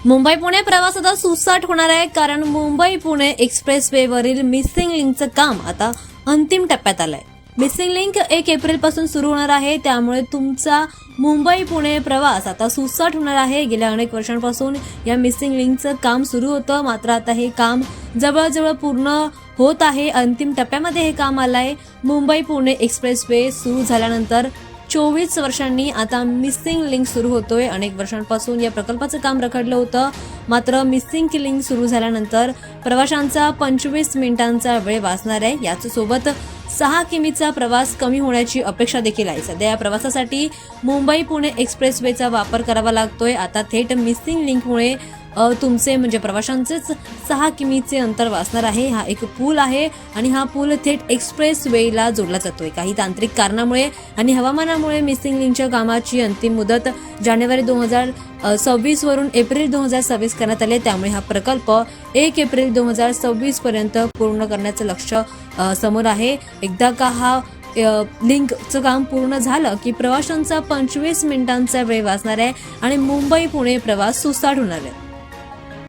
मुंबई पुणे प्रवास आता सुसाट होणार आहे, कारण मुंबई पुणे एक्सप्रेसवेवरील मिसिंग लिंकचं काम आता अंतिम टप्प्यात आलंय. मिसिंग लिंक 1 एप्रिल पासून सुरू होणार आहे, त्यामुळे तुमचा मुंबई पुणे प्रवास आता सुसाट होणार आहे. गेल्या अनेक वर्षांपासून या मिसिंग लिंकचं काम सुरू होतं, मात्र आता हे काम जवळजवळ पूर्ण होत आहे. अंतिम टप्प्यामध्ये हे काम आलंय. मुंबई पुणे एक्सप्रेसवे सुरू झाल्यानंतर 24 वर्षांनी आता मिसिंग लिंक सुरू होतोय. अनेक वर्षांपासून या प्रकल्पाचं काम रखडलं होतं, मात्र मिसिंग लिंक सुरू झाल्यानंतर प्रवाशांचा 25 मिनिटांचा वेळ वाचणार आहे. याच सोबत 6 किमीचा प्रवास कमी होण्याची अपेक्षा देखील आहे. सध्या या प्रवासासाठी मुंबई पुणे एक्सप्रेसवेचा वापर करावा लागतोय. आता थेट मिसिंग लिंकमुळे तुमचे म्हणजे प्रवाशांचेच 6 किमीचे अंतर वाचणार आहे. हा एक पूल आहे आणि हा पूल थेट एक्सप्रेसवेला जोडला जातोय. काही तांत्रिक कारणामुळे आणि हवामानामुळे मिसिंग लिंकच्या कामाची अंतिम मुदत जानेवारी 2026 वरून एप्रिल 2026 करण्यात आले. त्यामुळे हा प्रकल्प 1 एप्रिल 2026 पर्यंत पूर्ण करण्याचं लक्ष्य समोर आहे. एकदा का हा लिंकचं काम पूर्ण झालं की प्रवाशांचा 25 मिनिटांचा वेळ वाचणार आहे आणि मुंबई पुणे प्रवास सुसाट होणार आहे.